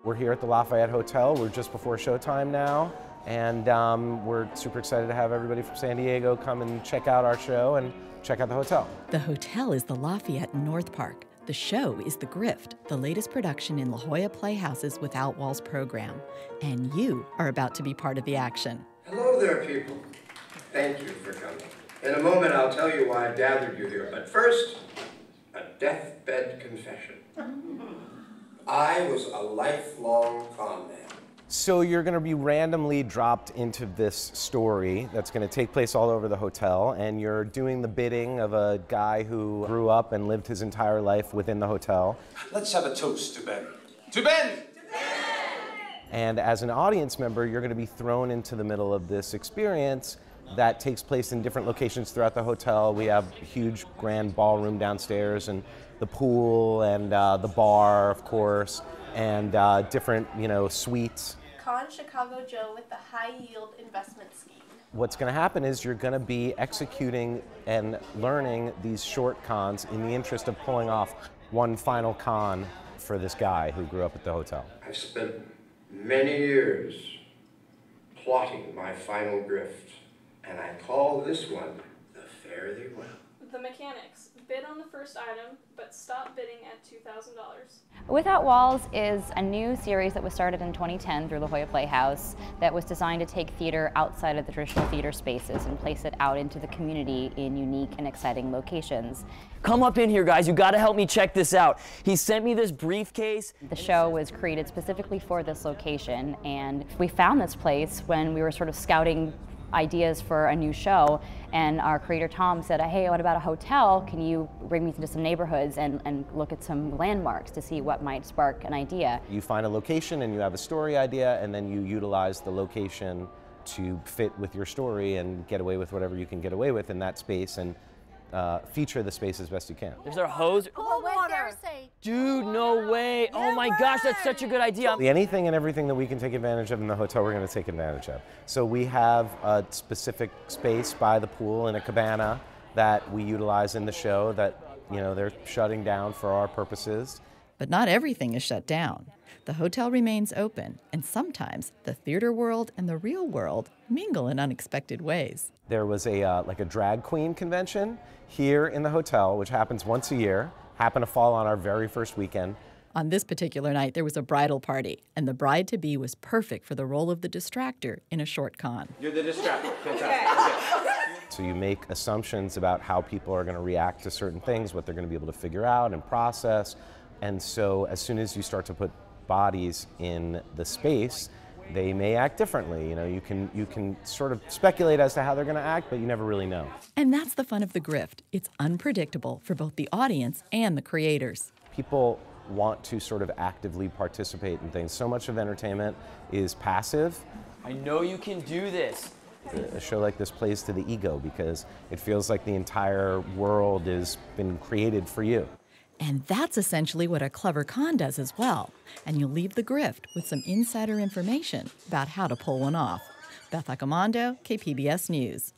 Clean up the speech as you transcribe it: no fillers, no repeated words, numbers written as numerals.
We're here at the Lafayette Hotel. We're just before showtime now, and we're super excited to have everybody from San Diego come and check out our show and check out the hotel. The hotel is the Lafayette in North Park. The show is the Grift, the latest production in La Jolla Playhouse's Without Walls program. And you are about to be part of the action. Hello there, people. Thank you for coming. In a moment, I'll tell you why I've gathered you here. But first, a deathbed confession. I was a lifelong con man. So you're going to be randomly dropped into this story that's going to take place all over the hotel, and you're doing the bidding of a guy who grew up and lived his entire life within the hotel. Let's have a toast to Ben. To Ben! And as an audience member, you're going to be thrown into the middle of this experience that takes place in different locations throughout the hotel. We have a huge grand ballroom downstairs, and the pool, and the bar, of course, and different, suites. Con Chicago Joe with the high yield investment scheme. What's going to happen is you're going to be executing and learning these short cons in the interest of pulling off one final con for this guy who grew up at the hotel. I've spent many years plotting my final grift, and I call this one the Fare Thee Well. The mechanics. Bid on the first item, but stop bidding at $2,000. Without Walls is a new series that was started in 2010 through La Jolla Playhouse that was designed to take theater outside of the traditional theater spaces and place it out into the community in unique and exciting locations. Come up in here, guys. You gotta help me check this out. He sent me this briefcase. The show was created specifically for this location, and we found this place when we were sort of scouting ideas for a new show, and our creator Tom said, hey, what about a hotel? Can you bring me into some neighborhoods and look at some landmarks to see what might spark an idea? You find a location and you have a story idea, and then you utilize the location to fit with your story and get away with whatever you can get away with in that space, and feature the space as best you can. There's our hose. Cool water. Dude, no way. Oh my gosh, that's such a good idea. Anything and everything that we can take advantage of in the hotel, we're going to take advantage of. So we have a specific space by the pool in a cabana that we utilize in the show that, they're shutting down for our purposes. But not everything is shut down. The hotel remains open, and sometimes the theater world and the real world mingle in unexpected ways. There was a drag queen convention here in the hotel, which happens once a year, happened to fall on our very first weekend. On this particular night, there was a bridal party, and the bride-to-be was perfect for the role of the distractor in a short con. You're the distractor. Fantastic. So you make assumptions about how people are going to react to certain things, what they're going to be able to figure out and process. And so as soon as you start to put bodies in the space, they may act differently. You can sort of speculate as to how they're going to act, but you never really know. And that's the fun of the Grift. It's unpredictable for both the audience and the creators. People want to sort of actively participate in things. So much of entertainment is passive. I know you can do this. A show like this plays to the ego because it feels like the entire world has been created for you. And that's essentially what a clever con does as well. And you'll leave the Grift with some insider information about how to pull one off. Beth Accomando, KPBS News.